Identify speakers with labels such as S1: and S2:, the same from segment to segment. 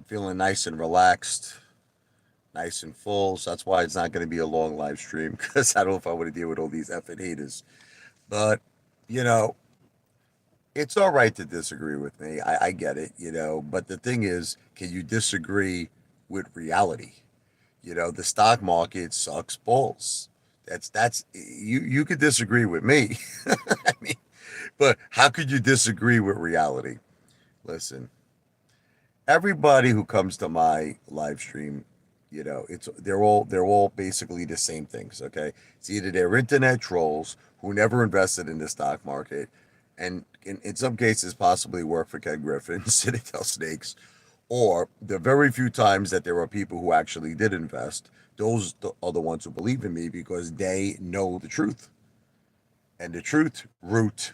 S1: I'm feeling nice and relaxed, nice and full. So that's why it's not going to be a long live stream because I don't know if I want to deal with all these effing haters. But, you know, it's all right to disagree with me. I get it, But the thing is, can you disagree with reality? The stock market sucks balls. That's you could disagree with me. I mean, but how could you disagree with reality? Listen, everybody who comes to my live stream, it's they're all basically the same things. Okay, it's either they're internet trolls who never invested in the stock market, and in some cases possibly work for Ken Griffin, Citadel Snakes, or the very few times that there are people who actually did invest. Those are the ones who believe in me because they know the truth, and the truth root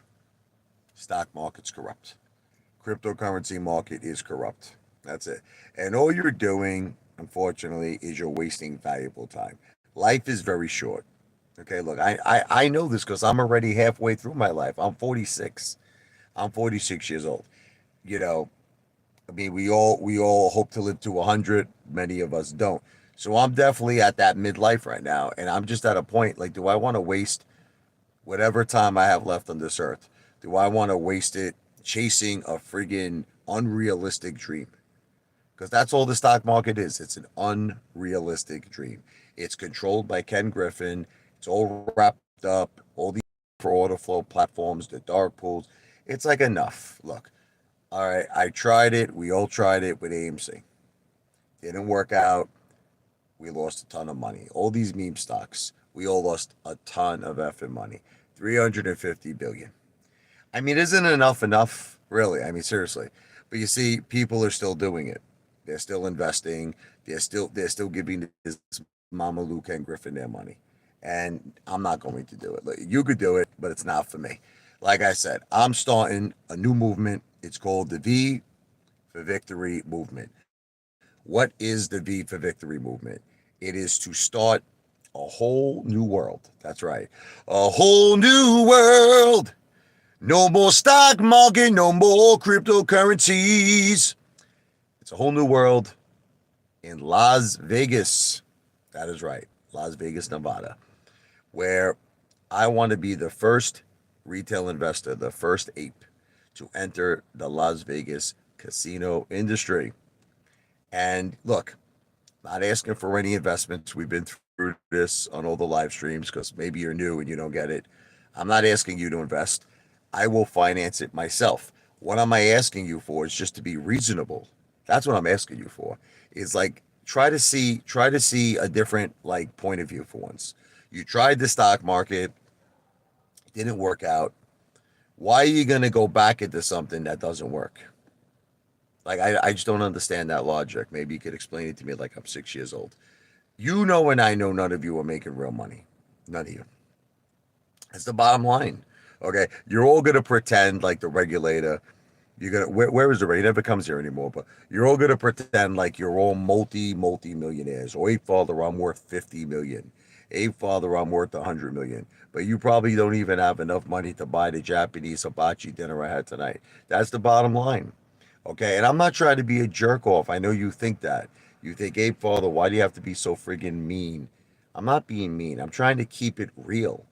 S1: stock market's corrupt. Cryptocurrency market is corrupt. That's it. And all you're doing, unfortunately, is you're wasting valuable time. Life is very short. Okay, look, I know this because I'm already halfway through my life. I'm 46. I'm 46 years old. You know, I mean, we all hope to live to 100. Many of us don't. So I'm definitely at that midlife right now, and I'm just at a point like, do I want to waste whatever time I have left on this earth? Do I want to waste it chasing a friggin' unrealistic dream? Because that's all the stock market is. It's an unrealistic dream. It's controlled by Ken Griffin. It's all wrapped up. All these for order flow platforms, the dark pools. It's like enough. Look, all right, I tried it. We all tried it with AMC. Didn't work out. We lost a ton of money. All these meme stocks, we all lost a ton of effing money. 350 billion. I mean, isn't enough? Really? I mean, seriously. But you see, people are still doing it. They're still investing. They're still giving this Mama Luke and Griffin their money. And I'm not going to do it. Like, you could do it, but it's not for me. Like I said, I'm starting a new movement. It's called the V for Victory movement. What is the V for Victory movement? It is to start a whole new world. That's right. A whole new world. No more stock market, no more cryptocurrencies. It's a whole new world in Las Vegas. That is right, Las Vegas, Nevada, where I want to be the first retail investor, the first ape to enter the Las Vegas casino industry. And look, not asking for any investments. We've been through this on all the live streams because maybe you're new and you don't get it. I'm not asking you to invest. I will finance it myself. What am I asking you for is just to be reasonable. That's what I'm asking you for. Is like try to see a different like point of view for once. You tried the stock market, it didn't work out. Why are you going to go back into something that doesn't work? Like I just don't understand that logic. Maybe you could explain it to me like I'm 6 years old. You know and I know none of you are making real money. None of you. That's the bottom line. Okay. You're all gonna pretend like the regulator. You're gonna where is the regulator? He never comes here anymore, but you're all gonna pretend like you're all multi millionaires. Oh, hey father, I'm worth 50 million. Hey father, I'm worth 100 million. But you probably don't even have enough money to buy the Japanese hibachi dinner I had tonight. That's the bottom line. Okay, and I'm not trying to be a jerk off. I know you think that. You think, hey, father, why do you have to be so friggin' mean? I'm not being mean. I'm trying to keep it real.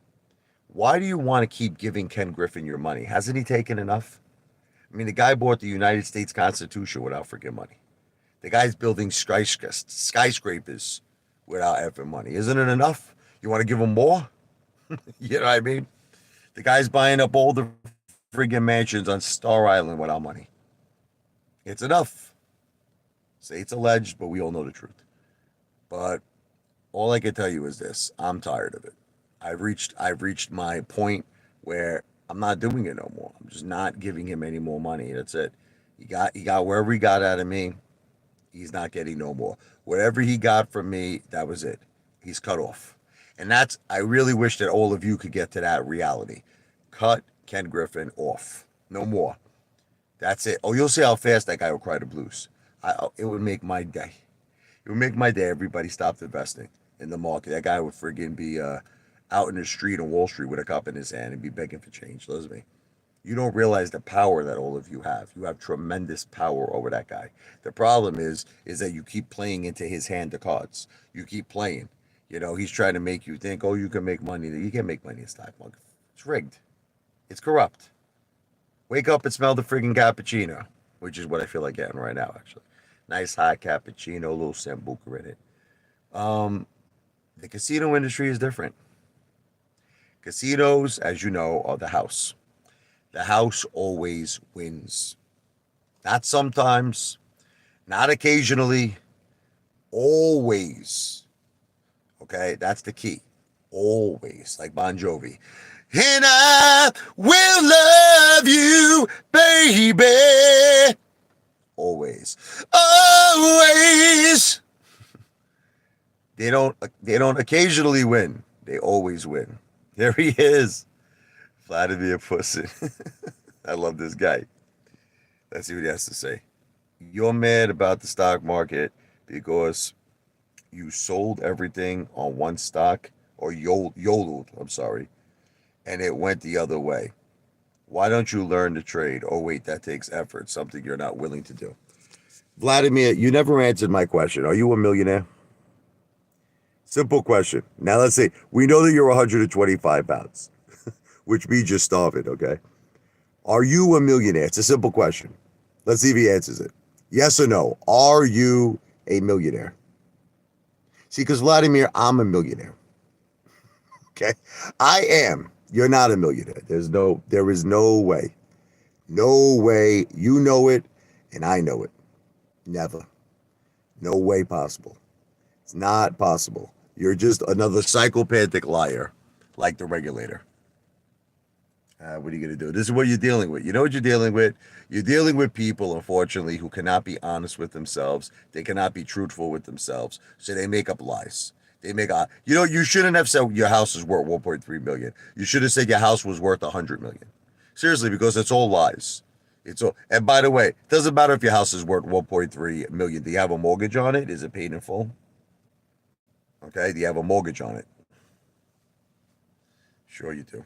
S1: Why do you want to keep giving Ken Griffin your money? Hasn't he taken enough? I mean, the guy bought the United States Constitution without freaking money. The guy's building skyscrapers without effing money. Isn't it enough? You want to give him more? You know what I mean? The guy's buying up all the friggin' mansions on Star Island without money. It's enough. Say it's alleged, but we all know the truth. But all I can tell you is this: I'm tired of it. I've reached my point where I'm not doing it no more. I'm just not giving him any more money. That's it. He got wherever he got out of me, he's not getting no more. Whatever he got from me, that was it. He's cut off. And that's I really wish that all of you could get to that reality. Cut Ken Griffin off. No more. That's it. Oh, you'll see how fast that guy will cry the blues. It would make my day. It would make my day. Everybody stopped investing in the market. That guy would friggin' be out in the street on Wall Street with a cup in his hand and be begging for change. Listen to me. You don't realize the power that all of you have. You have tremendous power over that guy. The problem is that you keep playing into his hand of cards. You keep playing. You know, he's trying to make you think, oh, you can make money. You can't make money in stock market. It's rigged. It's corrupt. Wake up and smell the friggin' cappuccino, which is what I feel like getting right now, actually. Nice hot cappuccino, a little sambuca in it. Um, the casino industry is different. Casinos, as you know, are the house. The house always wins. Not sometimes, not occasionally, always. Okay, that's the key. Always, like Bon Jovi. And I will love you, baby. Always. Always. They don't occasionally win. They always win. There he is. Vladimir Putin. I love this guy. Let's see what he has to say. You're mad about the stock market because you sold everything on one stock, or yodeled, I'm sorry, and it went the other way. Why don't you learn to trade? Oh, wait, that takes effort, something you're not willing to do. Vladimir, you never answered my question. Are you a millionaire? Simple question. Now let's see. We know that you're 125 pounds, which means you're starving, okay? Are you a millionaire? It's a simple question. Let's see if he answers it. Yes or no? Are you a millionaire? See, because Vladimir, I'm a millionaire. Okay? I am. You're not a millionaire. There is no way. No way. You know it, and I know it. Never. No way possible. It's not possible. You're just another psychopathic liar, like the regulator. What are you going to do? This is what you're dealing with. You know what you're dealing with? You're dealing with people, unfortunately, who cannot be honest with themselves. They cannot be truthful with themselves. So they make up lies. They make up. You know, you shouldn't have said your house is worth 1.3 million. You should have said your house was worth 100 million. Seriously, because it's all lies. It's all. And by the way, it doesn't matter if your house is worth 1.3 million. Do you have a mortgage on it? Is it paid in full? Okay. Do you have a mortgage on it? Sure, you do.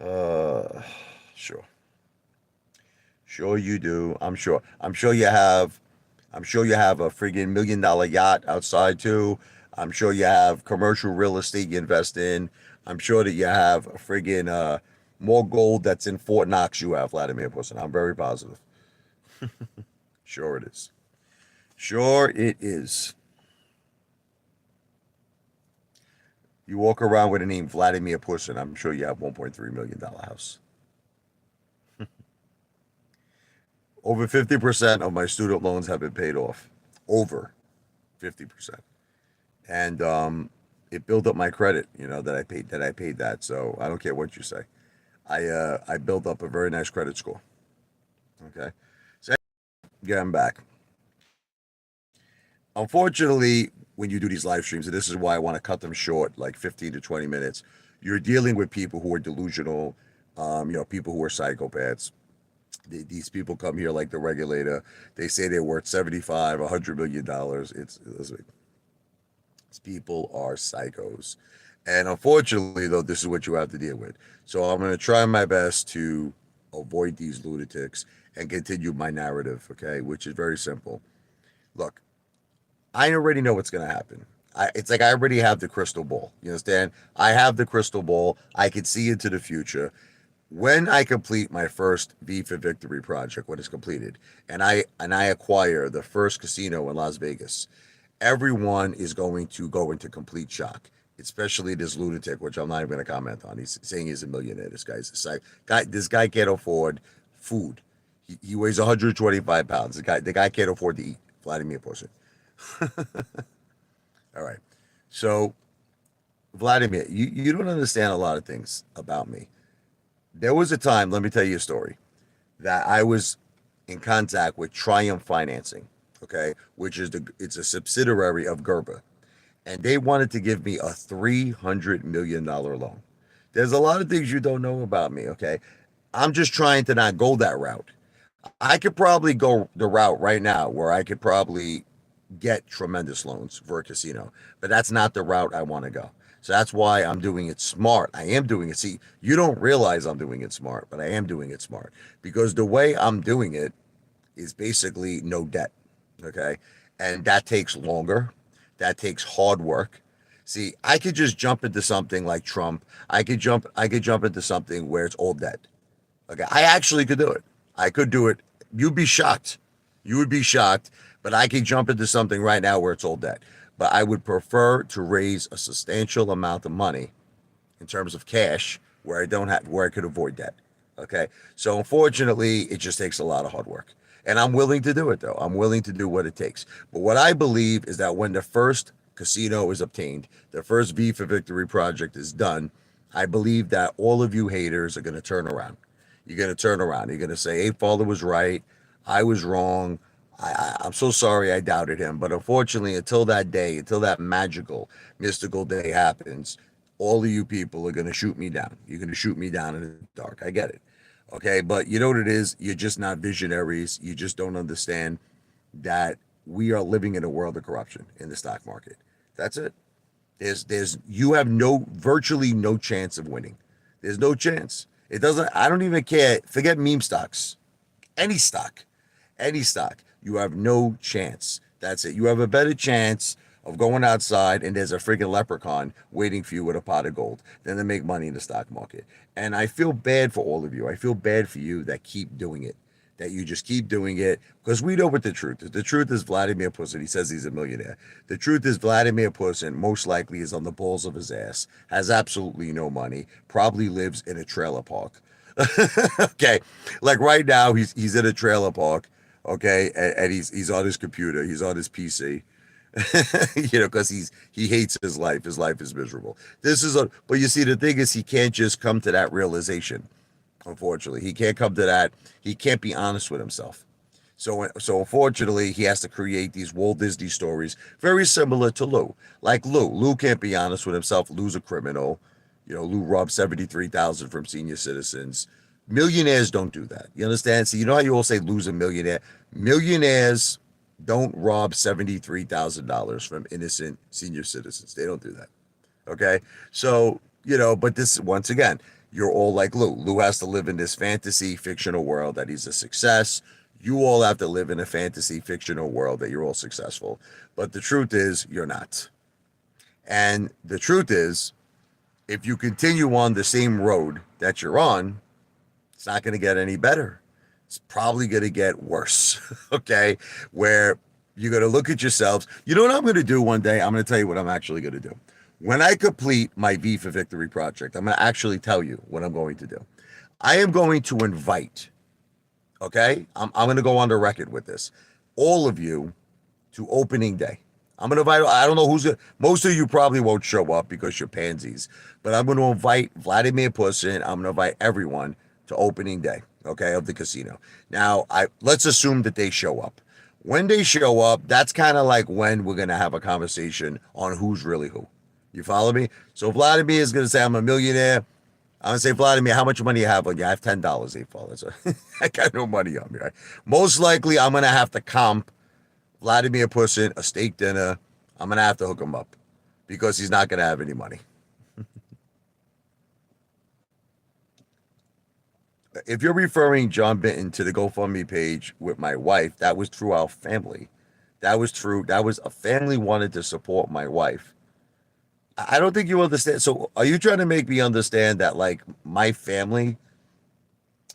S1: Uh, sure. Sure you do. I'm sure. I'm sure you have a friggin' $1 million yacht outside too. I'm sure you have commercial real estate you invest in. I'm sure that you have a friggin' more gold that's in Fort Knox you have, Vladimir Putin. I'm very positive. Sure it is. Sure it is. You walk around with the name Vladimir Putin. I'm sure you have $1.3 million house. Over 50% of my student loans have been paid off. Over 50%. And it built up my credit, that I paid that. So I don't care what you say. I built up a very nice credit score. Okay. So getting back. Unfortunately, when you do these live streams, and this is why I want to cut them short, like 15 to 20 minutes, you're dealing with people who are delusional, people who are psychopaths. These people come here like the regulator. They say they're worth 75, $100 million. These people are psychos. And unfortunately, though, this is what you have to deal with. So I'm going to try my best to avoid these lunatics and continue my narrative, okay, which is very simple. Look, I already know what's going to happen. It's like I already have the crystal ball. You understand? I have the crystal ball. I can see into the future. When I complete my first V for Victory project, when it's completed, and I acquire the first casino in Las Vegas, everyone is going to go into complete shock. Especially this lunatic, which I'm not even going to comment on. He's saying he's a millionaire. This guy's a psych guy. This guy can't afford food. He weighs 125 pounds. The guy can't afford to eat. Vladimir Putin. All right. So, Vladimir, you don't understand a lot of things about me. There was a time, let me tell you a story, that I was in contact with Triumph Financing, okay, which is it's a subsidiary of Gerber, and they wanted to give me a $300 million loan. There's a lot of things you don't know about me, okay? I'm just trying to not go that route. I could probably go the route right now where I could probably get tremendous loans for a casino, but that's not the route I want to go. So that's why I'm doing it smart. I am doing it. See, you don't realize I'm doing it smart, but I am doing it smart because the way I'm doing it is basically no debt. Okay. And that takes longer. That takes hard work. See, I could just jump into something like Trump. I could jump into something where it's all debt. Okay. I actually could do it. I could do it. You'd be shocked. You would be shocked. But I could jump into something right now where it's all debt. But I would prefer to raise a substantial amount of money in terms of cash where I could avoid debt. Okay. So unfortunately, it just takes a lot of hard work. And I'm willing to do it though. I'm willing to do what it takes. But what I believe is that when the first casino is obtained, the first V for Victory project is done, I believe that all of you haters are going to turn around. You're going to turn around. You're going to say, Apefather was right. I was wrong. I'm so sorry I doubted him. But unfortunately, until that day, until that magical, mystical day happens, all of you people are going to shoot me down. You're going to shoot me down in the dark. I get it. Okay. But you know what it is? You're just not visionaries. You just don't understand that we are living in a world of corruption in the stock market. That's it. You have virtually no chance of winning. There's no chance. It doesn't, I don't even care. Forget meme stocks. Any stock, any stock, you have no chance. That's it. You have a better chance of going outside and there's a freaking leprechaun waiting for you with a pot of gold than to make money in the stock market. And I feel bad for all of you. I feel bad for you that keep doing it, that you just keep doing it because we know what the truth is. The truth is Vladimir Putin. He says he's a millionaire. The truth is Vladimir Putin most likely is on the balls of his ass, has absolutely no money, probably lives in a trailer park. Okay, like right now he's in a trailer park. Okay, and he's on his computer. He's on his PC. Because he hates his life. His life is miserable. But you see, the thing is, he can't just come to that realization. Unfortunately, he can't come to that. He can't be honest with himself. So unfortunately, he has to create these Walt Disney stories, very similar to Lou. Like Lou. Lou can't be honest with himself. Lou's a criminal. Lou robbed 73,000 from senior citizens. Millionaires don't do that. You understand? So you know how you all say Lou's a millionaire? Millionaires don't rob $73,000 from innocent senior citizens. They don't do that. Okay. So, but this, once again, you're all like Lou. Lou has to live in this fantasy fictional world that he's a success. You all have to live in a fantasy fictional world that you're all successful. But the truth is, you're not. And the truth is, if you continue on the same road that you're on, it's not going to get any better. It's probably going to get worse. Okay. Where you're going to look at yourselves. You know what I'm going to do one day? I'm going to tell you what I'm actually going to do. When I complete my V for Victory project, I'm going to actually tell you what I'm going to do. I am going to invite, okay? I'm going to go on the record with this, all of you to opening day. I'm going to invite, I don't know who's going to, most of you probably won't show up because you're pansies, but I'm going to invite Vladimir Putin. I'm going to invite everyone to opening day, okay, of the casino. Now, let's assume that they show up. When they show up, that's kind of like when we're going to have a conversation on who's really who. You follow me? So Vladimir is going to say, I'm a millionaire. I'm going to say, Vladimir, how much money you have on you? I have $10, April. I got no money on me, right? Most likely, I'm going to have to comp Vladimir Putin a steak dinner. I'm going to have to hook him up because he's not going to have any money. If you're referring John Benton to the GoFundMe page with my wife, that was through our family. That was true. That was a family wanted to support my wife. I don't think you understand. So, are you trying to make me understand that, like, my family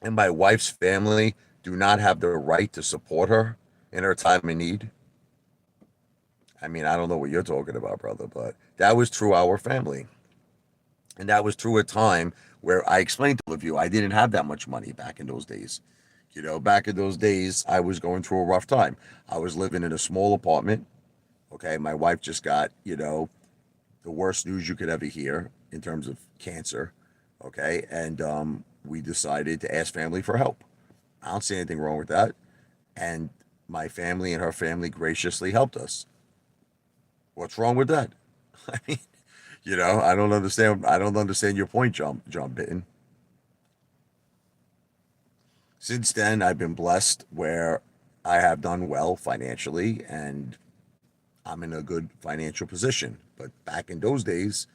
S1: and my wife's family do not have the right to support her in her time of need? I mean, I don't know what you're talking about, brother, but that was through our family. And that was through a time where I explained to all of you I didn't have that much money back in those days. Back in those days, I was going through a rough time. I was living in a small apartment. Okay. My wife just got, the worst news you could ever hear in terms of cancer. Okay. And we decided to ask family for help. I don't see anything wrong with that. And my family and her family graciously helped us. What's wrong with that? I mean, I don't understand. I don't understand your point, John Bitten. Since then, I've been blessed where I have done well financially and I'm in a good financial position. But back in those days,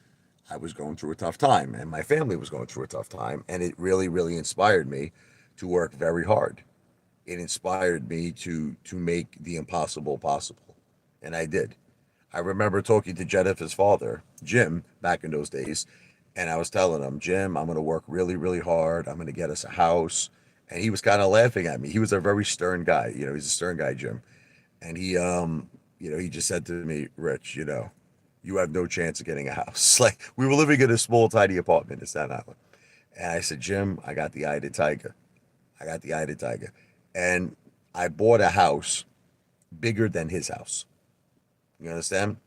S1: I was going through a tough time and my family was going through a tough time. And it really, really inspired me to work very hard. It inspired me to make the impossible possible. And I did. I remember talking to Jennifer's father, Jim, back in those days, and I was telling him, Jim, I'm going to work really, really hard. I'm going to get us a house. And he was kind of laughing at me. He was a very stern guy. He's a stern guy, Jim. And he just said to me, Rich, you have no chance of getting a house. Like we were living in a small, tiny apartment in Staten Island. And I said, Jim, I got the eye to tiger. I got the eye to tiger. And I bought a house bigger than his house. You understand?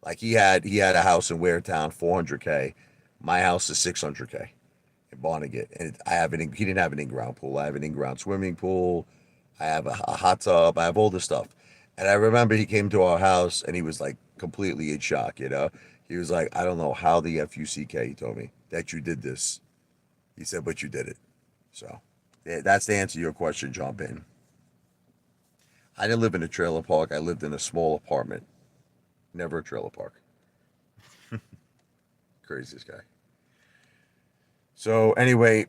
S1: Like he had a house in Waretown, 400K. My house is 600K in Barnegat, and he didn't have an in-ground pool. I have an in-ground swimming pool. I have a hot tub. I have all this stuff. And I remember he came to our house and he was like completely in shock. He was like, I don't know how the fuck, he told me, that you did this. He said, but you did it. So that's the answer to your question, John Payne. I didn't live in a trailer park. I lived in a small apartment. Never a trailer park. Craziest guy. So anyway,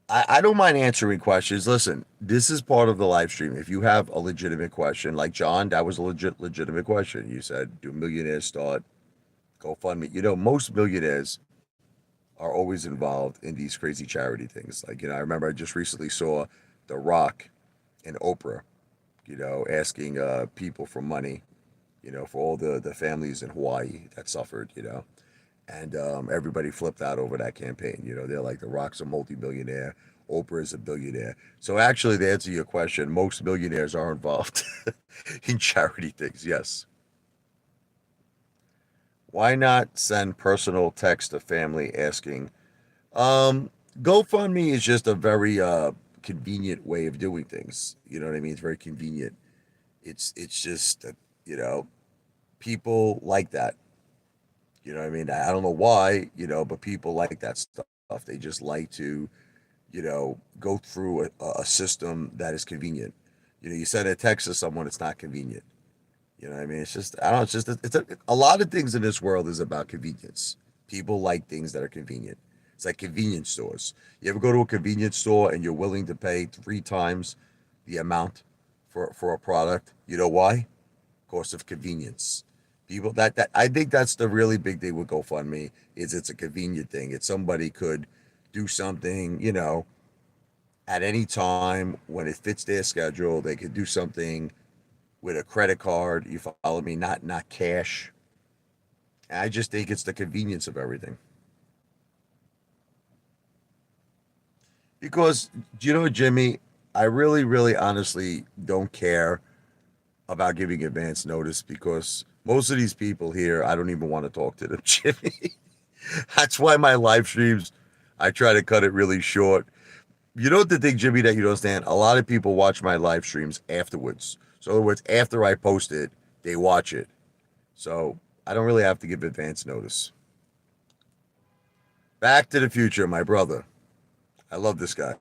S1: I don't mind answering questions. Listen, this is part of the live stream. If you have a legitimate question, like John, that was a legitimate question. You said, do millionaires start GoFundMe? Most millionaires are always involved in these crazy charity things. Like, I remember I just recently saw The Rock and Oprah, asking people for money, for all the families in Hawaii that suffered, and everybody flipped out over that campaign. They're like, The Rock's a multi-billionaire, Oprah is a billionaire. So actually, to answer your question, most millionaires are involved in charity things. Yes. Why not send personal text to family asking? GoFundMe is just a very convenient way of doing things. You know what I mean? It's very convenient. It's just you know people like that. You know what I mean? I don't know why, but people like that stuff. They just like to, go through a system that is convenient. You send a text to someone, it's not convenient. You know what I mean? It's just, I don't know, it's a lot of things in this world is about convenience. People like things that are convenient. It's like convenience stores. You ever go to a convenience store and you're willing to pay 3 times the amount for a product? You know why? Cost of convenience. People that I think that's the really big thing with GoFundMe is it's a convenient thing. It's somebody could do something, at any time when it fits their schedule. They could do something with a credit card. You follow me? Not cash. And I just think it's the convenience of everything. Because Jimmy, I really, really, honestly don't care about giving advance notice because most of these people here, I don't even want to talk to them, Jimmy. That's why my live streams, I try to cut it really short. The thing, Jimmy, that you don't understand? A lot of people watch my live streams afterwards. So, in other words, after I post it, they watch it. So, I don't really have to give advance notice. Back to the Future, my brother. I love this guy.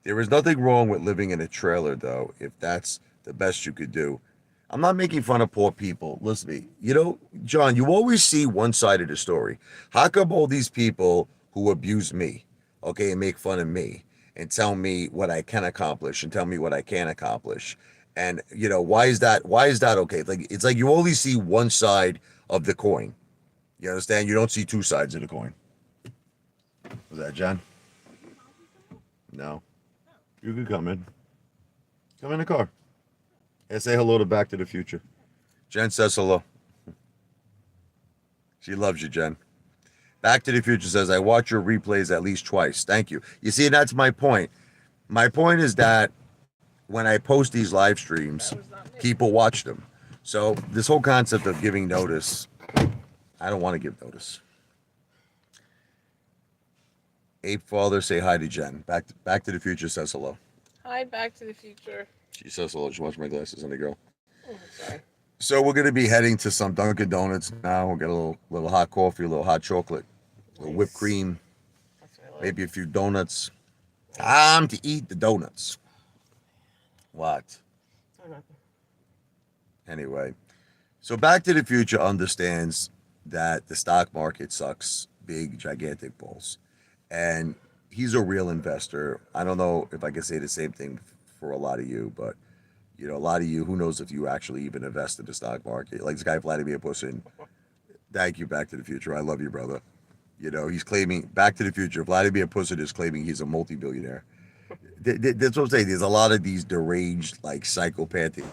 S1: There is nothing wrong with living in a trailer, though, if that's the best you could do. I'm not making fun of poor people. Listen to me. John, you always see one side of the story. How come all these people who abuse me, okay, and make fun of me and tell me what I can accomplish and tell me what I can't accomplish? And why is that okay? Like it's like you only see one side of the coin. You understand? You don't see two sides of the coin. Was that John? No. You could come in. Come in the car. And say hello to Back to the Future. Jen says hello. She loves you, Jen. Back to the Future says, I watch your replays at least twice. Thank you. You see, that's my point. My point is that when I post these live streams, people watch them. So this whole concept of giving notice, I don't want to give notice. Apefather, say hi to Jen. Back to the Future says hello.
S2: Hi, Back to the Future.
S1: She says hello. She wants my glasses on the girl.
S2: Oh, sorry.
S1: So we're gonna be heading to some Dunkin' Donuts now. We'll get a little hot coffee, a little hot chocolate, a little whipped cream,
S2: That's what I like.
S1: maybe a few donuts. Time to eat the donuts. What?
S2: Oh, nothing.
S1: Anyway, so Back to the Future understands that the stock market sucks big, gigantic balls. And he's a real investor. I don't know if I can say the same thing for a lot of you, but a lot of you, who knows if you actually even invest in the stock market? Like this guy Vladimir Putin. Thank you, Back to the Future. I love you, brother. He's claiming Back to the Future. Vladimir Putin is claiming he's a multi-billionaire. That's what I'm saying. There's a lot of these deranged, like psychopathic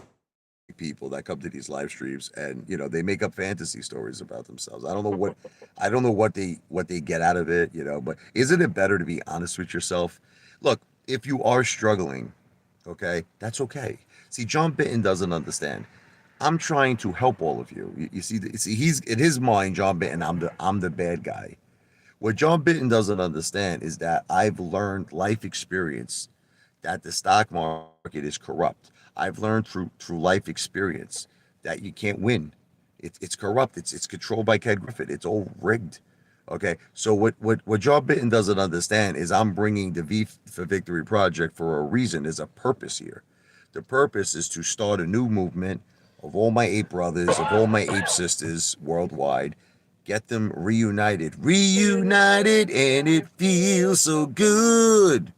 S1: people that come to these live streams, and they make up fantasy stories about themselves. I don't know what they get out of it. But isn't it better to be honest with yourself? Look, if you are struggling, okay, that's okay. See, John Bitton doesn't understand. I'm trying to help all of you. You see, he's in his mind, John Bitton. I'm the bad guy. What John Bitton doesn't understand is that I've learned life experience that the stock market is corrupt. I've learned through life experience that you can't win. It's corrupt. It's controlled by Ken Griffin. It's all rigged. Okay, so what John Bitton doesn't understand is I'm bringing the V for Victory project for a reason. There's a purpose here. The purpose is to start a new movement of all my ape brothers, of all my ape sisters worldwide, get them reunited, and it feels so good.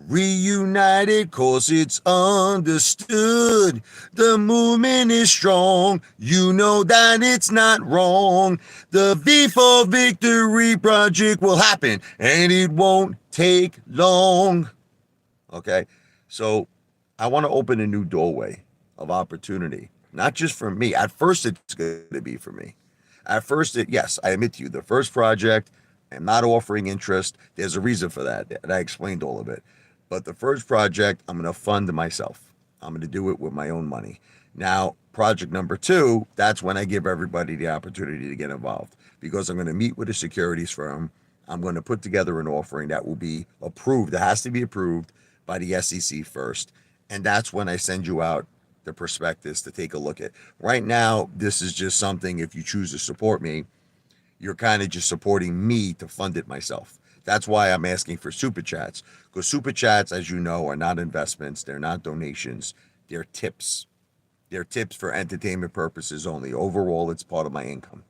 S1: Reunited, cause it's understood. The movement is strong. You know that it's not wrong. The V for Victory project will happen, and it won't take long. Okay, so I want to open a new doorway of opportunity, not just for me. At first, it's going to be for me. At first, yes, I admit to you, the first project, I'm not offering interest. There's a reason for that, and I explained all of it. But the first project, I'm going to fund myself. I'm going to do it with my own money. Now, project number two, that's when I give everybody the opportunity to get involved because I'm going to meet with a securities firm. I'm going to put together an offering that will be approved. It has to be approved by the SEC first. And that's when I send you out the prospectus to take a look at. Right now, this is just something, if you choose to support me, you're kind of just supporting me to fund it myself. That's why I'm asking for super chats. Because super chats, as you know, are not investments, they're not donations, they're tips. They're tips for entertainment purposes only. Overall, it's part of my income.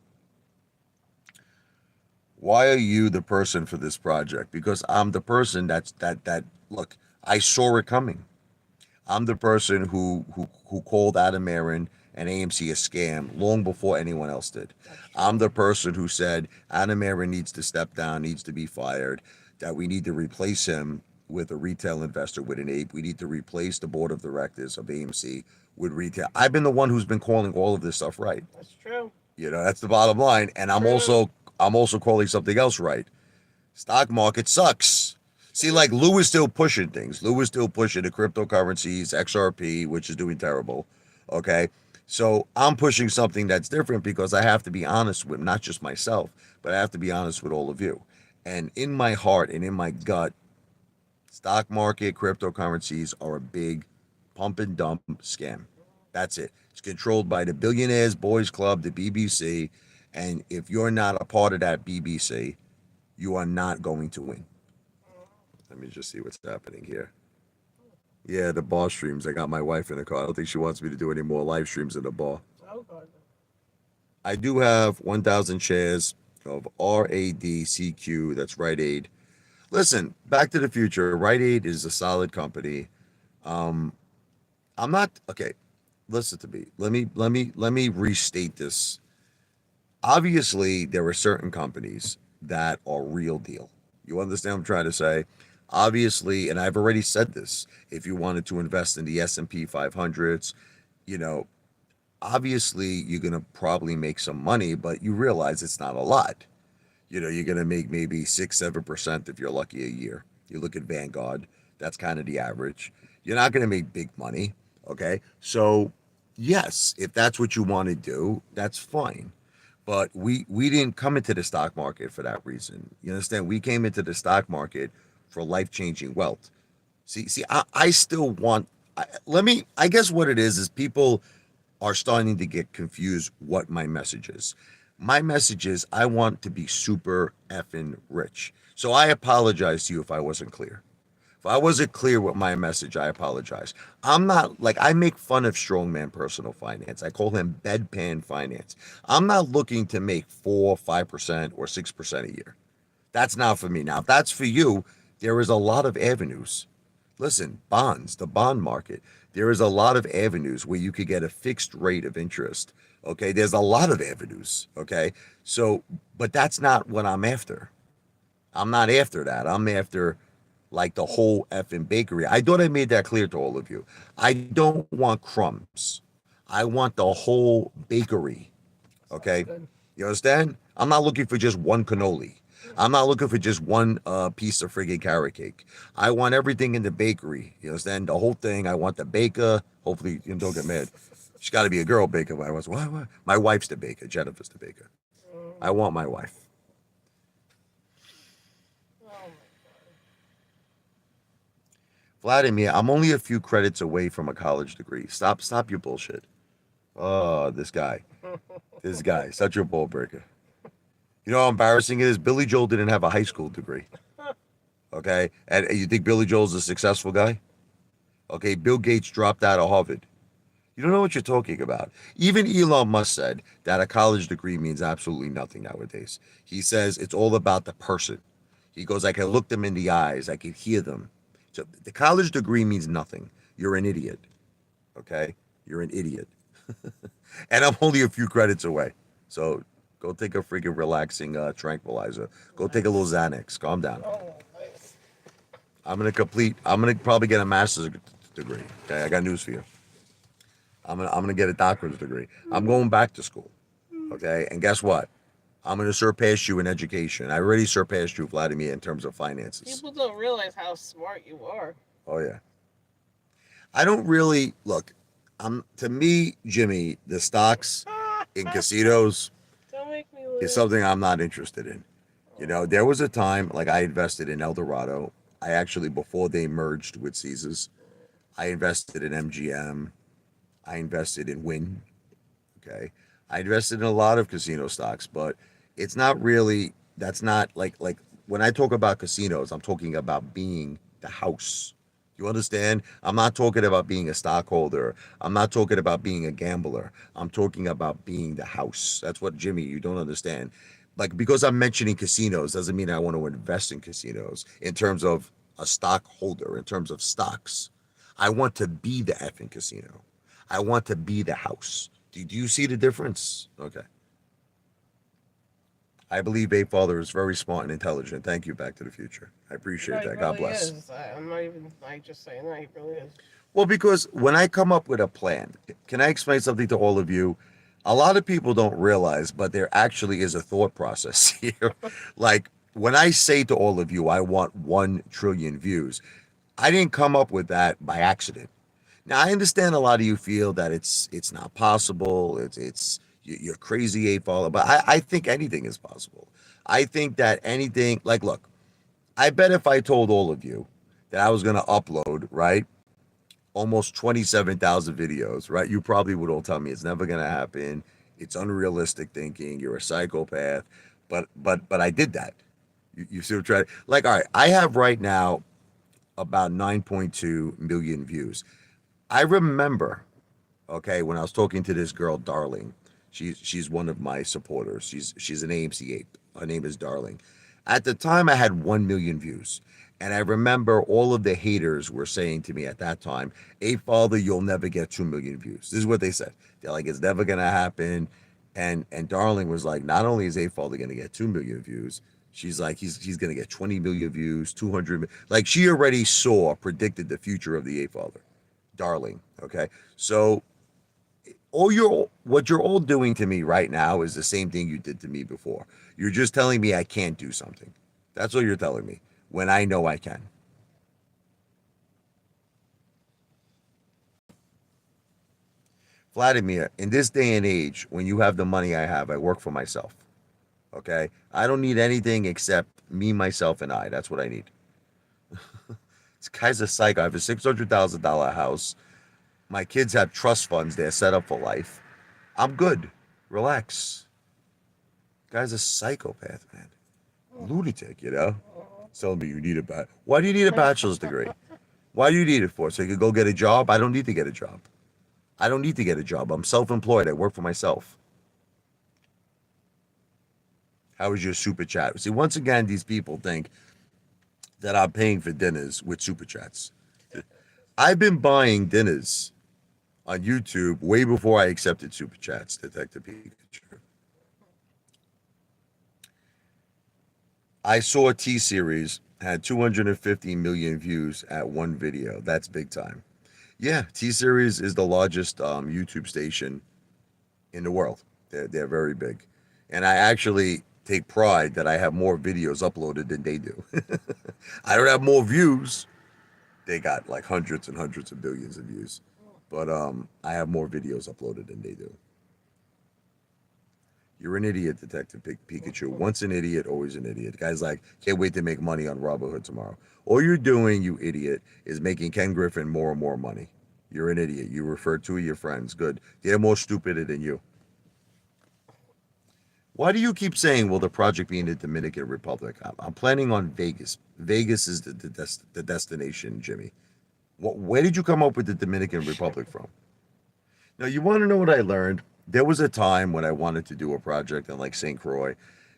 S1: Why are you the person for this project? Because I'm the person that look, I saw it coming. I'm the person who called Adam Aaron and AMC a scam long before anyone else did. I'm the person who said Adam Aaron needs to step down, needs to be fired, that we need to replace him with a retail investor with an ape. We need to replace the board of directors of AMC with retail. I've been the one who's been calling all of this stuff right.
S2: That's true.
S1: That's the bottom line. And I'm
S2: True.
S1: also calling something else right. Stock market sucks. See, like Lou is still pushing things. Lou is still pushing the cryptocurrencies, XRP, which is doing terrible. Okay. So I'm pushing something that's different because I have to be honest with not just myself, but I have to be honest with all of you. And in my heart and in my gut, stock market, cryptocurrencies are a big pump and dump scam. That's it. It's controlled by the Billionaires Boys Club, the BBC. And if you're not a part of that BBC, you are not going to win. Let me just see what's happening here. Yeah, the bar streams. I got my wife in the car. I don't think she wants me to do any more live streams in the bar.
S2: Oh God.
S1: I do have 1,000 shares of RADCQ. That's Rite Aid. Listen, Back to the Future. Rite Aid is a solid company. Um, I'm not okay. Listen to me. Let me restate this. Obviously, there are certain companies that are real deal. You understand what I'm trying to say? Obviously, and I've already said this. If you wanted to invest in the S&P 500s, you know, obviously you're gonna probably make some money, but you realize it's not a lot. You're gonna make maybe 6, 7% if you're lucky a year. You look at Vanguard, that's kind of the average. You're not gonna make big money. Okay. So yes, if that's what you want to do, that's fine. But we didn't come into the stock market for that reason. You understand? We came into the stock market for life-changing wealth. See, I still want. I guess what it is people are starting to get confused what my message is. My message is I want to be super effing rich. So I apologize to you if I wasn't clear. If I wasn't clear with my message, I apologize. I'm not like I make fun of strongman personal finance. I call him bedpan finance. I'm not looking to make 4, 5%, or 6% a year. That's not for me. Now, if that's for you, there is a lot of avenues. Listen, bonds, the bond market, there is a lot of avenues where you could get a fixed rate of interest. Okay, there's a lot of avenues. Okay, so, but that's not what I'm after. I'm not after that. I'm after like the whole effing bakery. I thought I made that clear to all of you. I don't want crumbs. I want the whole bakery.
S2: Sounds
S1: Okay,
S2: good.
S1: you understand? I'm not looking for just one cannoli. I'm not looking for just one piece of friggin' carrot cake. I want everything in the bakery. You understand? The whole thing. I want the baker. Hopefully, you don't get mad. She's got to be a girl baker. But I was, what? My wife's the baker. Jennifer's the baker. I
S2: Mm.
S1: want my wife.
S2: Oh my
S1: Vladimir, I'm only a few credits away from a college degree. Stop your bullshit. Oh, this guy.
S2: god.
S1: This guy. Such a ball breaker. You know how embarrassing it is? Billy Joel didn't have a high school degree. Okay? And you think Billy Joel's a successful guy? Okay, Bill Gates dropped out of Harvard. You don't know what you're talking about. Even Elon Musk said that a college degree means absolutely nothing nowadays. He says it's all about the person. He goes, I can look them in the eyes, I can hear them. So the college degree means nothing. You're an idiot. Okay? You're an idiot. And I'm only a few credits away. So go take a freaking relaxing tranquilizer. Go take a little
S2: Nice.
S1: Xanax. Calm down.
S2: Oh, nice.
S1: I'm gonna probably get a master's degree. Okay, I got news for you. I'm gonna get a doctorate degree. I'm going back to school. Okay, and guess what? I'm gonna surpass you in education. I already surpassed you, Vladimir, in terms of finances.
S2: People don't realize how smart you are.
S1: Oh yeah. I don't really look. To me, Jimmy, the stocks in casinos
S2: Don't make me
S1: is
S2: laugh.
S1: something I'm not interested in. You know, there was a time like I invested in El Dorado. I actually before they merged with Caesars, I invested in MGM. I invested in Win. Okay. I invested in a lot of casino stocks, but it's not really that's not like when I talk about casinos, I'm talking about being the house. You understand? I'm not talking about being a stockholder. I'm not talking about being a gambler. I'm talking about being the house. That's what Jimmy, you don't understand. Like because I'm mentioning casinos doesn't mean I want to invest in casinos in terms of a stockholder, in terms of stocks. I want to be the effing casino. I want to be the house. Do you see the difference? Okay. I believe Apefather is very smart and intelligent. Thank you, Back to the Future. I
S2: No,
S1: appreciate
S2: he
S1: that. God
S2: really
S1: bless.
S2: is. I'm not even like just saying that. He really is.
S1: Well, because when I come up with a plan, can I explain something to all of you? A lot of people don't realize, but there actually is a thought process here. Like when I say to all of you, I want 1 trillion views, I didn't come up with that by accident. Now I understand a lot of you feel that it's not possible. You're crazy, Ape Follow, but I think anything is possible. I think that anything like look, I bet if I told all of you that I was gonna upload, right, almost 27,000 videos, right, you probably would all tell me it's never gonna happen. It's unrealistic thinking. You're a psychopath. But I did that. You see what I'm trying? Like, all right, I have right now about 9.2 million views. I remember, okay, when I was talking to this girl, Darling, she's one of my supporters. She's an AMC ape. Her name is Darling. At the time, I had 1 million views, and I remember all of the haters were saying to me at that time, "Ape Father, you'll never get 2 million views." This is what they said. They're like, "It's never gonna happen." And Darling was like, "Not only is Ape Father gonna get 2 million views." She's like, he's gonna get 20 million views, 200. Like she already saw, predicted the future of the Ape Father. Darling. Okay. So all you're what you're all doing to me right now is the same thing you did to me before. You're just telling me I can't do something. That's what you're telling me when I know I can. Vladimir, in this day and age, when you have the money I have, I work for myself. Okay? I don't need anything except me, myself, and I. That's what I need. This guy's a psycho. I have a $600,000 house. My kids have trust funds. They're set up for life. I'm good. Relax. Guy's a psychopath, man.
S2: Mhm.
S1: Lunatic, you know? telling me you need a Why do you need a bachelor's degree? Why do you need it for? So you could go get a job? I don't need to get a job. I don't need to get a job. I'm self-employed. I work for myself. How is your super chat? See, once again, these people think that I'm paying for dinners with super chats. I've been buying dinners on YouTube way before I accepted super chats, Detective Pikachu. I saw T Series had 250 million views at one video. That's big time. Yeah, T Series is the largest YouTube station in the world. They're very big. And I actually take pride that I have more videos uploaded than they do. I don't have more views. They got like hundreds and hundreds of billions of views. But I have more videos uploaded than they do. You're an idiot, Detective Pikachu. Once an idiot, always an idiot. Guys like, can't wait to make money on Robinhood tomorrow. All you're doing, you idiot, is making Ken Griffin more and more money. You're an idiot. You referred two of your friends. Good. They're more stupid than you. Why do you keep saying, will the project be in the Dominican Republic? I'm planning on Vegas. Vegas is the destination, Jimmy. Where did you come up with the Dominican Republic from? Now, you want to know what I learned? There was a time when I wanted to do a project in like St. Croix.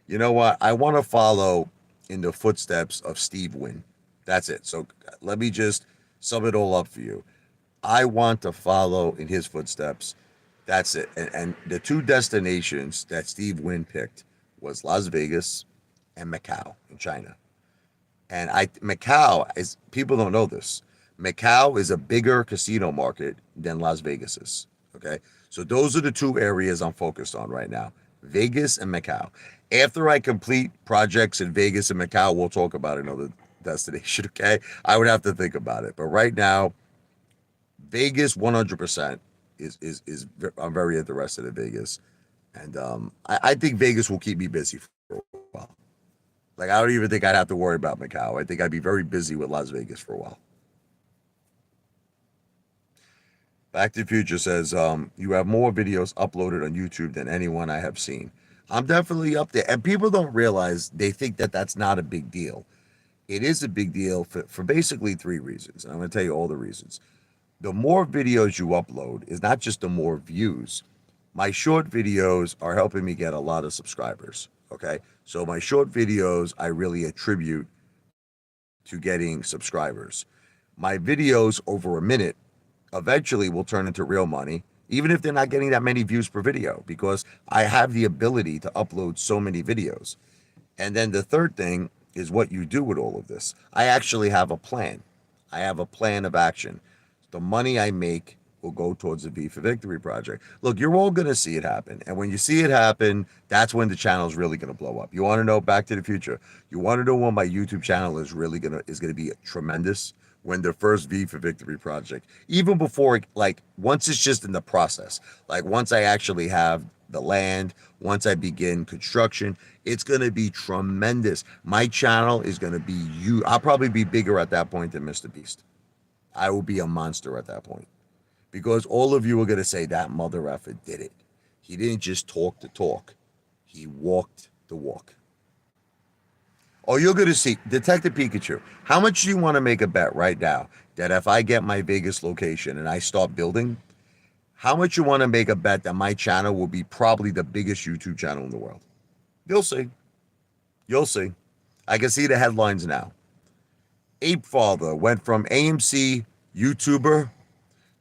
S1: You know what? I want to follow in the footsteps of Steve Wynn. That's it. So let me just sum it all up for you. I want to follow in his footsteps. That's it. And the two destinations that Steve Wynn picked was Las Vegas and Macau in China. And Macau is, people don't know this. Macau is a bigger casino market than Las Vegas is. Okay. So those are the two areas I'm focused on right now. Vegas and Macau. After I complete projects in Vegas and Macau, we'll talk about another destination. Okay. I would have to think about it. But right now, Vegas 100% is I'm very interested in Vegas. And I think Vegas will keep me busy for a while. Like, I don't even think I'd have to worry about Macau. I think I'd be very busy with Las Vegas for a while. Back to the Future says, you have more videos uploaded on YouTube than anyone I have seen. I'm definitely up there. And people don't realize, they think that that's not a big deal. It is a big deal for basically three reasons. And I'm going to tell you all the reasons. The more videos you upload is not just the more views. My short videos are helping me get a lot of subscribers. Okay. So my short videos, I really attribute to getting subscribers. My videos over a minute eventually will turn into real money, even if they're not getting that many views per video, because I have the ability to upload so many videos. And then the third thing is what you do with all of this. I actually have a plan. I have a plan of action. The money I make will go towards the V for Victory project. Look, you're all going to see it happen. And when you see it happen, that's when the channel is really going to blow up. You want to know, Back to the Future, you want to know when my YouTube channel is really going to be tremendous? When the first V for Victory project, even before, like, once it's just in the process, like once I actually have the land, once I begin construction, it's going to be tremendous. My channel is going to be you. I'll probably be bigger at that point than Mr. Beast. I will be a monster at that point, because all of you are going to say that mother effer did it. He didn't just talk the talk. He walked the walk. Oh, you're going to see. Detective Pikachu, how much do you want to make a bet right now that if I get my Vegas location and I start building, how much you want to make a bet that my channel will be probably the biggest YouTube channel in the world? You'll see. You'll see. I can see the headlines now. Apefather went from AMC YouTuber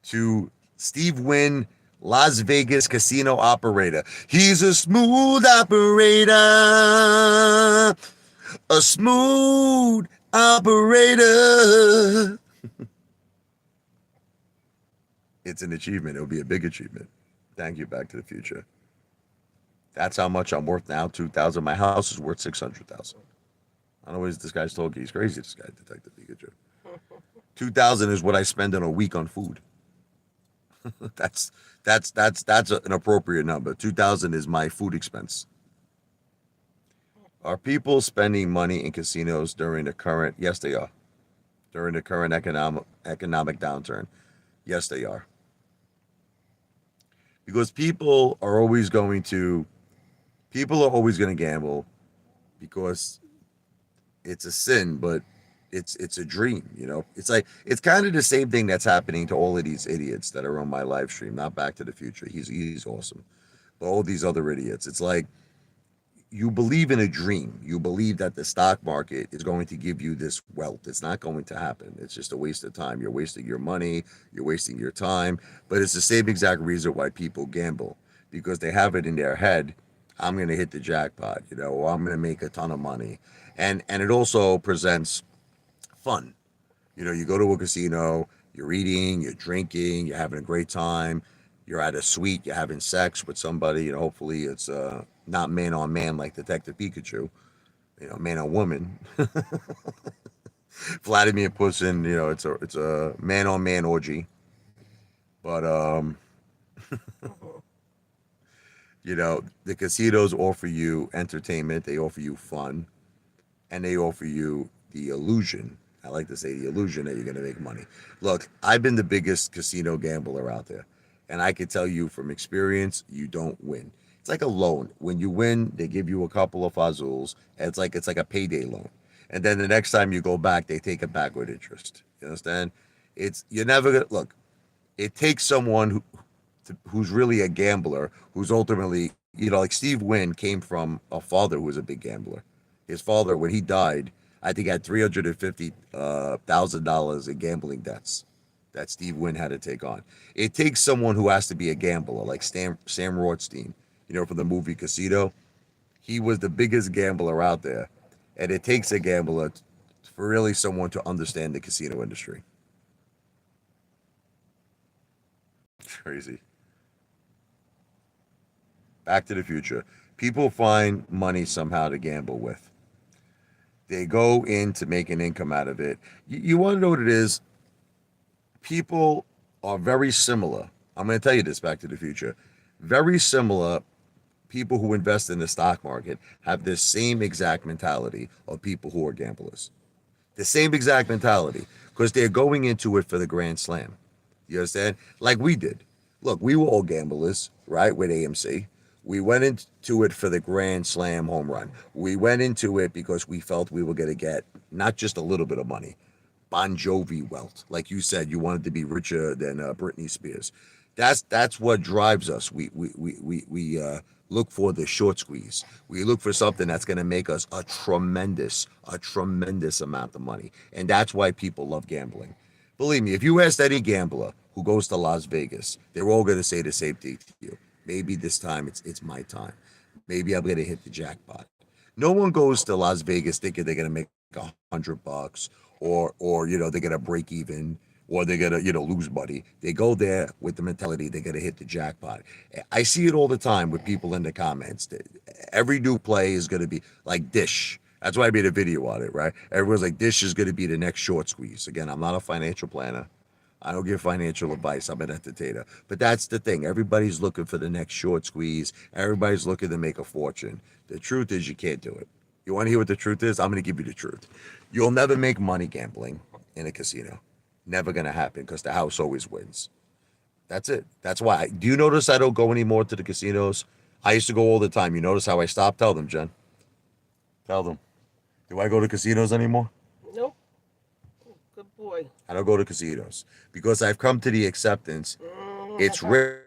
S1: to Steve Wynn, Las Vegas casino operator. He's a smooth operator. A smooth operator. It's an achievement. It'll be a big achievement. Thank you, Back to the Future. That's how much I'm worth now. 2,000. My house is worth 600,000. I don't know what this guy's talking. He's crazy. This guy, Detective Pikachu. 2,000 is what I spend in a week on food. that's an appropriate number. 2,000 is my food expense. Are people spending money in casinos during the current? Yes, they are. During the current economic downturn, yes, they are. Because people are always going to gamble because it's a sin, but it's a dream, you know. It's kind of the same thing that's happening to all of these idiots that are on my live stream, not Back to the Future. He's awesome. But all these other idiots, it's like you believe in a dream. You believe that the stock market is going to give you this wealth. It's not going to happen. It's just a waste of time. You're wasting your money, you're wasting your time. But it's the same exact reason why people gamble, because they have it in their head, I'm going to hit the jackpot, you know, or I'm going to make a ton of money. And it also presents fun. You know, you go to a casino, you're eating, you're drinking, you're having a great time. You're at a suite, you're having sex with somebody. You know, hopefully it's not man on man like Detective Pikachu. You know, man on woman. Vladimir Putin. You know, it's a man on man orgy. But
S2: Mhm.
S1: you know, the casinos offer you entertainment. They offer you fun, and they offer you the illusion. I like to say the illusion that you're going to make money. Look, I've been the biggest casino gambler out there, and I can tell you from experience, you don't win. It's like a loan. When you win, they give you a couple of fazuls, and it's like a payday loan. And then the next time you go back, they take it back with interest. You understand? It's you're never gonna look. It takes someone who's really a gambler, who's ultimately, you know, like Steve Wynn came from a father who was a big gambler. His father, when he died, I think had $350,000 in gambling debts that Steve Wynn had to take on. It takes someone who has to be a gambler, like Sam Rothstein, you know, from the movie Casino. He was the biggest gambler out there, and it takes a gambler for really someone to understand the casino industry. Crazy. Back to the Future. People find money somehow to gamble with. They go in to make an income out of it. You want to know what it is? People are very similar. I'm going to tell you this, Back to the Future. Very similar. People who invest in the stock market have this same exact mentality of people who are gamblers. The same exact mentality, because they're going into it for the grand slam. You understand? Like we did. Look, we were all gamblers, right? With AMC. We went into it for the grand slam home run. We went into it because we felt we were going to get not just a little bit of money, Bon Jovi wealth. Like you said, you wanted to be richer than Britney Spears. That's what drives us. We look for the short squeeze. We look for something that's going to make us a tremendous amount of money, and that's why people love gambling. Believe me, if you ask any gambler who goes to Las Vegas, they're all going to say the same thing to you. Maybe this time it's my time. Maybe I'm going to hit the jackpot. No one goes to Las Vegas thinking they're going to make $100 or you know they're gonna break even or they're gonna lose money. They go there with the mentality they're gonna hit the jackpot. I see it all the time with people in the comments. Every new play is gonna be like Dish. That's why I made a video on it, right? Everyone's like, Dish is gonna be the next short squeeze. Again, I'm not a financial planner. I don't give financial advice. I'm an entertainer. But that's the thing. Everybody's looking for the next short squeeze. Everybody's looking to make a fortune. The truth is, you can't do it. You want to hear what the truth is? I'm going to give you the truth. You'll never make money gambling in a casino. Never going to happen because the house always wins. That's it. That's why. Do you notice I don't go anymore to the casinos? I used to go all the time. You notice how I stopped? Tell them, Jen. Tell them. Do I go to casinos anymore?
S2: Nope. Good boy.
S1: I don't go to casinos because I've come to the acceptance it's
S2: That's not the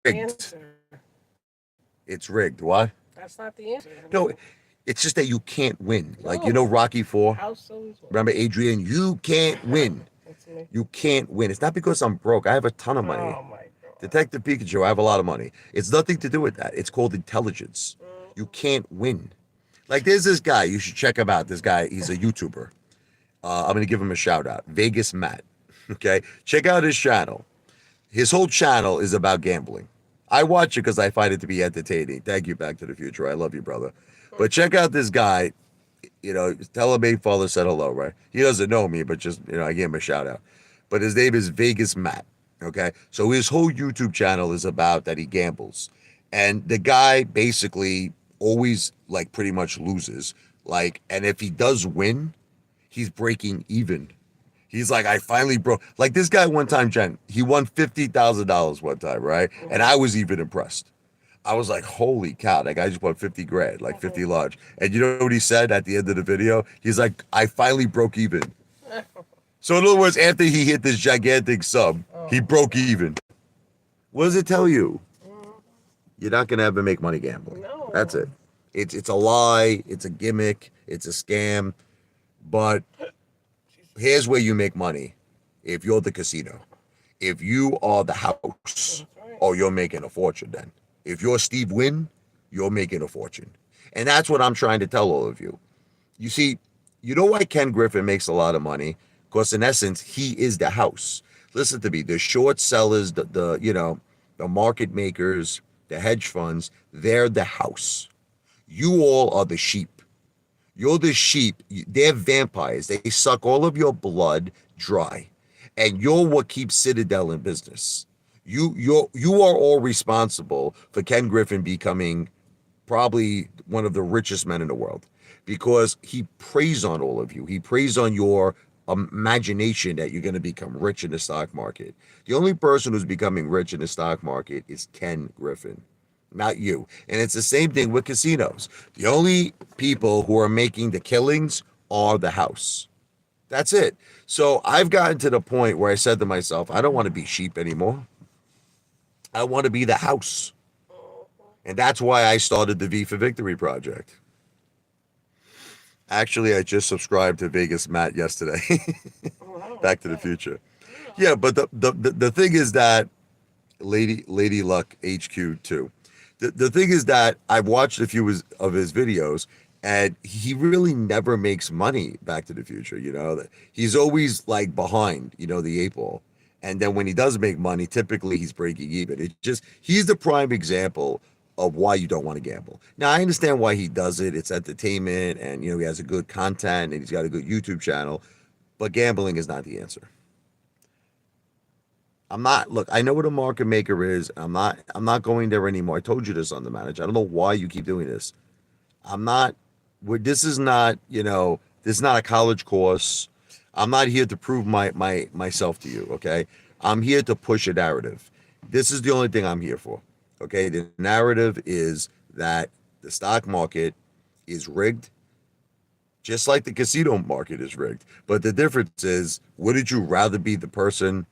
S1: rigged.
S2: answer.
S1: It's rigged. What?
S2: That's not the answer.
S1: No, it's just that you can't win. Like, you know,
S2: No.
S1: Rocky Four.
S2: The house always wins.
S1: Remember, Adrian? You can't win.
S2: That's me.
S1: You can't win. It's not because I'm broke. I have a ton of money.
S2: Oh my god.
S1: Detective Pikachu, I have a lot of money. It's nothing to do with that. It's called intelligence. You can't win. Like, there's this guy. You should check him out. This guy, he's a YouTuber. I'm going to give him a shout out. Vegas Matt. Okay? Check out his channel. His whole channel is about gambling. I watch it because I find it to be entertaining. Thank you, Back to the Future. I love you, brother. But check out this guy. You know, tell him Apefather said hello, right? He doesn't know me, but just, I gave him a shout out. But his name is Vegas Matt. Okay? So his whole YouTube channel is about that he gambles. And the guy basically always, like, pretty much loses. Like, and if he does win, he's breaking even. He's like, I finally broke. Like this guy one time, Jen, he won $50,000 one time, right? And I was even impressed. I was like, holy cow, that guy just won 50 grand, like 50 large. And you know what he said at the end of the video? He's like, I finally broke even. So in other words, after he hit this gigantic sum, he broke even. What does it tell you? You're not gonna ever make money gambling.
S2: No.
S1: That's it. It's a lie, it's a gimmick, it's a scam. But here's where you make money. If you're the casino. If you are the house, oh, you're making a fortune then. If you're Steve Wynn, you're making a fortune. And that's what I'm trying to tell all of you. You see, you know why Ken Griffin makes a lot of money? Because in essence, he is the house. Listen to me, the short sellers, the market makers, the hedge funds, they're the house. You all are the sheep. You're the sheep. They're vampires. They suck all of your blood dry. And you're what keeps Citadel in business. You are all responsible for Ken Griffin becoming probably one of the richest men in the world because he preys on all of you. He preys on your imagination that you're going to become rich in the stock market. The only person who's becoming rich in the stock market is Ken Griffin, not you. And it's the same thing with casinos. The only people who are making the killings are the house. That's it. So I've gotten to the point where I said to myself, I don't want to be sheep anymore. I want to be the house. And that's why I started the V for Victory project. Actually, I just subscribed to Vegas Matt yesterday. Back to the Future. Yeah, but the thing is that Lady Luck HQ too. The thing is that I've watched a few of his videos, and he really never makes money. Back to the Future, he's always like behind, the eight ball. And then when he does make money, typically he's breaking even. He's the prime example of why you don't want to gamble. Now I understand why he does it. It's entertainment, and he has a good content, and he's got a good YouTube channel. But gambling is not the answer. Look, I know what a market maker is. I'm not going there anymore. I told you this on the manager. I don't know why you keep doing this. I'm not this is not, this is not a college course. I'm not here to prove myself to you, okay? I'm here to push a narrative. This is the only thing I'm here for. Okay? The narrative is that the stock market is rigged, just like the casino market is rigged. But the difference is, wouldn't you rather be the person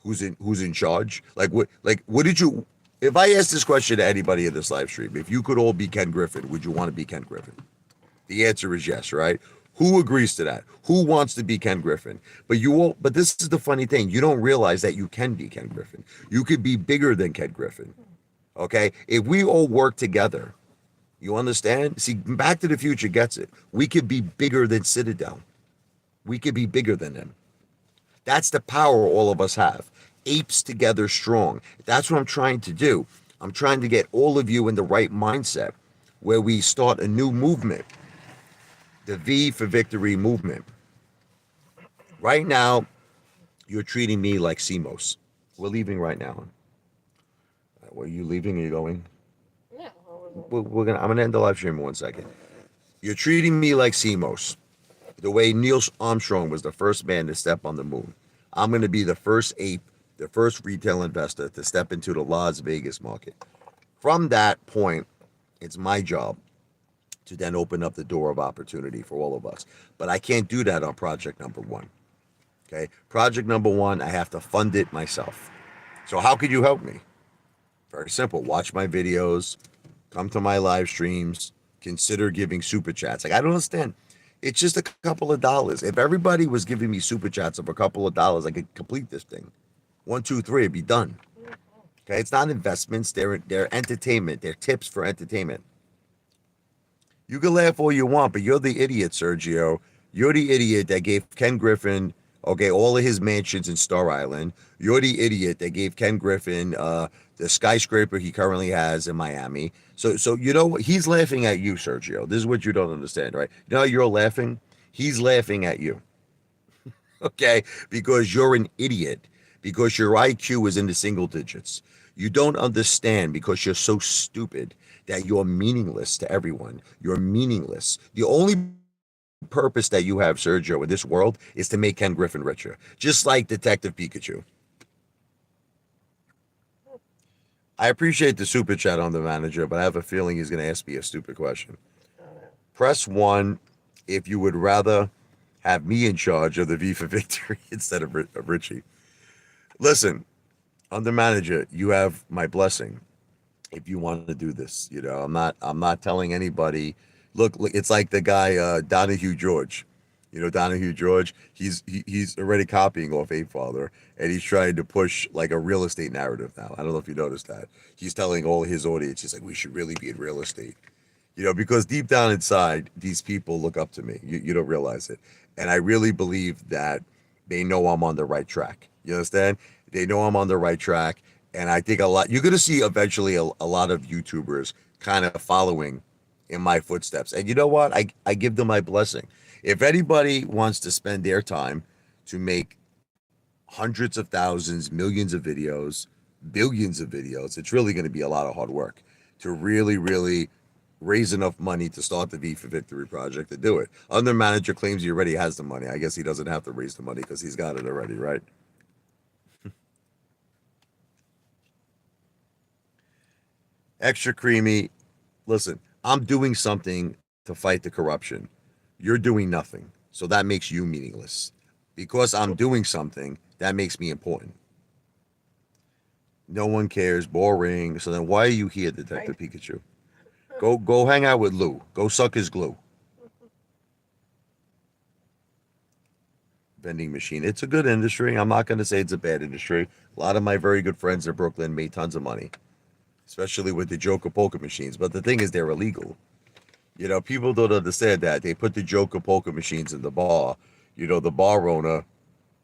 S1: who's in charge? What did you if I ask this question to anybody in this live stream, if you could all be Ken Griffin, would you want to be Ken Griffin? The answer is yes, right? Who agrees to that? Who wants to be Ken Griffin? But this is the funny thing. You don't realize that you can be Ken Griffin. You could be bigger than Ken Griffin. Okay? If we all work together, you understand? See, Back to the Future gets it. We could be bigger than Citadel. We could be bigger than them. That's the power all of us have. Apes together strong. That's what I'm trying to do. I'm trying to get all of you in the right mindset where we start a new movement, the V for Victory movement. Right now, you're treating me like CMOS. We're leaving right now. Are you leaving? Are you going?
S2: Yeah.
S1: I'm gonna end the live stream in 1 second. You're treating me like CMOS. The way Neil Armstrong was the first man to step on the moon. I'm going to be the first ape, the first retail investor to step into the Las Vegas market. From that point, it's my job to then open up the door of opportunity for all of us. But I can't do that on project number one. Okay? Project number one, I have to fund it myself. So how could you help me? Very simple. Watch my videos, come to my live streams, consider giving super chats. I don't understand. It's just a couple of dollars. If everybody was giving me super chats of a couple of dollars, I could complete this thing. 1, 2, 3, it'd be done. Okay, it's not investments. They're entertainment. They're tips for entertainment. You can laugh all you want, but you're the idiot, Sergio. You're the idiot that gave Ken Griffin, all of his mansions in Star Island. You're the idiot that gave Ken Griffin the skyscraper he currently has in Miami. So he's laughing at you, Sergio. This is what you don't understand, right? You know how you're laughing? He's laughing at you. Okay? Because you're an idiot. Because your IQ is in the single digits. You don't understand because you're so stupid that you're meaningless to everyone. You're meaningless. The only purpose that you have, Sergio, in this world is to make Ken Griffin richer. Just like Detective Pikachu. I appreciate the super chat on the manager, but I have a feeling he's going to ask me a stupid question. Press 1 if you would rather have me in charge of the V for Victory instead of Richie. Listen, on the manager, you have my blessing if you want to do this. I'm not telling anybody. Look, it's like the guy Donahue George. Donahue George. He's already copying off Apefather, and he's trying to push like a real estate narrative now. I don't know if you noticed that. He's telling all his audience, he's like, we should really be in real estate. Because deep down inside, these people look up to me. You don't realize it, and I really believe that they know I'm on the right track. You understand? They know I'm on the right track, and I think a lot. You're gonna see eventually a lot of YouTubers kind of following in my footsteps. And you know what? I give them my blessing. If anybody wants to spend their time to make hundreds of thousands, millions of videos, billions of videos, it's really going to be a lot of hard work to really, really raise enough money to start the V for Victory project to do it. Under manager claims he already has the money. I guess he doesn't have to raise the money because he's got it already, right? Extra creamy. Listen, I'm doing something to fight the corruption. You're doing nothing. So that makes you meaningless. Because I'm doing something, that makes me important. No one cares. Boring. So then why are you here, Detective Pikachu? Go hang out with Lou. Go suck his glue. Vending machine. It's a good industry. I'm not going to say it's a bad industry. A lot of my very good friends in Brooklyn made tons of money, especially with the Joker poker machines. But the thing is, they're illegal. People don't understand that. They put the Joker poker machines in the bar. The bar owner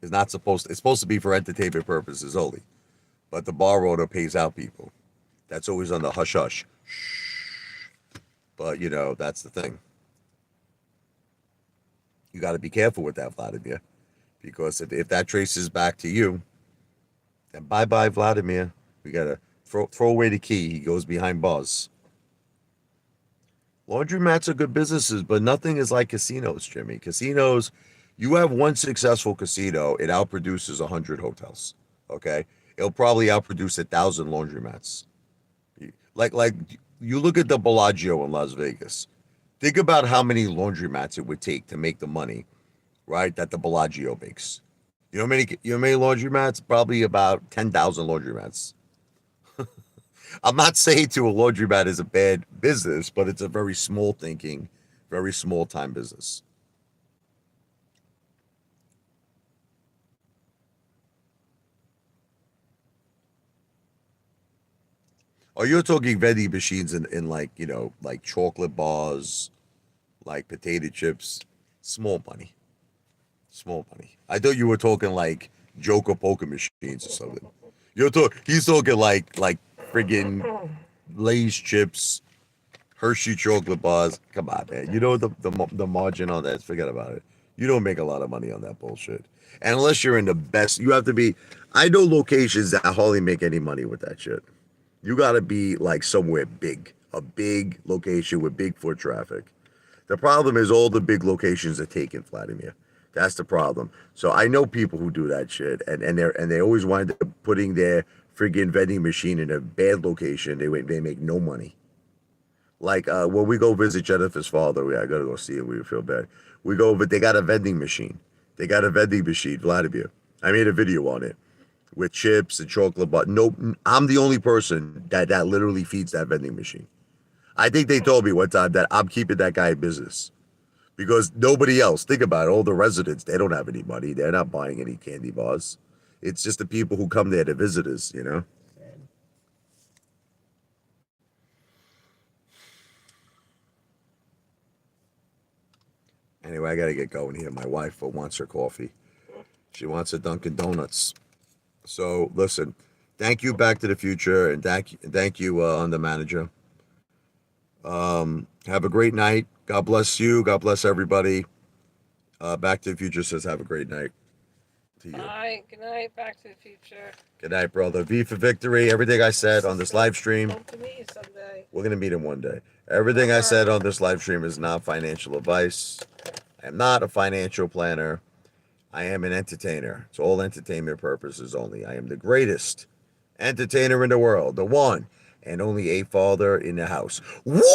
S1: is not supposed to, it's supposed to be for entertainment purposes only. But the bar owner pays out people. That's always on the hush hush. But, that's the thing. You got to be careful with that, Vladimir. Because if that traces back to you, then bye-bye, Vladimir. We got to throw away the key. He goes behind bars. Laundromats are good businesses, but nothing is like casinos, Jimmy. Casinos, you have one successful casino, it outproduces 100 hotels, okay? It'll probably outproduce 1,000 laundromats. Like you look at the Bellagio in Las Vegas. Think about how many laundromats it would take to make the money, right, that the Bellagio makes. You know how many laundromats? Probably about 10,000 laundromats. I'm not saying to a laundromat is a bad business, but it's a very small thinking, very small time business. Oh, you're talking vending machines in like, like chocolate bars, like potato chips, small money, small money. I thought you were talking like Joker poker machines or something. He's talking like friggin' Lay's chips, Hershey chocolate bars. Come on, man. The margin on that. Forget about it. You don't make a lot of money on that bullshit. And unless you're in the best, you have to be. I know locations that hardly make any money with that shit. You got to be like somewhere big, a big location with big foot traffic. The problem is all the big locations are taken, Vladimir. That's the problem. So I know people who do that shit, and they always wind up putting their friggin' vending machine in a bad location. They make no money. Like when we go visit Jennifer's father, I gotta go see him. We feel bad. We go, but they got a vending machine. They got a vending machine, Vladimir. I made a video on it with chips and chocolate. But no, I'm the only person that literally feeds that vending machine. I think they told me one time that I'm keeping that guy in business because nobody else. Think about it. All the residents, they don't have any money. They're not buying any candy bars. It's just the people who come there, the visitors. Anyway, I got to get going here. My wife wants her coffee. She wants a Dunkin' Donuts. So listen, thank you, Back to the Future, and thank you on the manager. Have a great night. God bless you. God bless everybody. Back to the Future says, have a great night to you.
S2: Bye. Good night. Back to the Future.
S1: Good night, brother. V for Victory. Everything I said on this live stream.
S2: Come to me someday.
S1: We're going to meet him one day. Everything I said on this live stream is not financial advice. I am not a financial planner. I am an entertainer. It's all entertainment purposes only. I am the greatest entertainer in the world, the one and only Apefather in the house. Wow!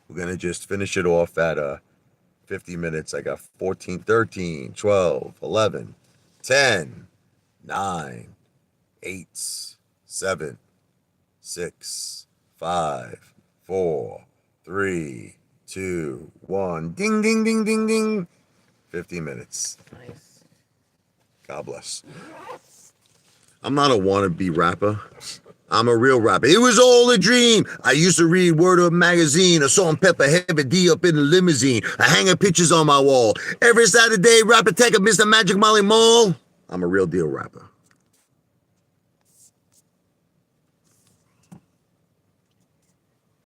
S1: We're going to just finish it off at 50 minutes. I got 14, 13, 12, 11, 10, 9, 8, 7, 6, 5, 4, 3, 2, 1. Ding, ding, ding, ding, ding. 50 minutes.
S2: Nice.
S1: God bless. I'm not a wannabe rapper. I'm a real rapper. It was all a dream. I used to read Word Up magazine. I saw Pepper Heavy D up in the limousine. I hang her pictures on my wall. Every Saturday, Rapper Tech at Mr. Magic Molly Mall. I'm a real deal rapper.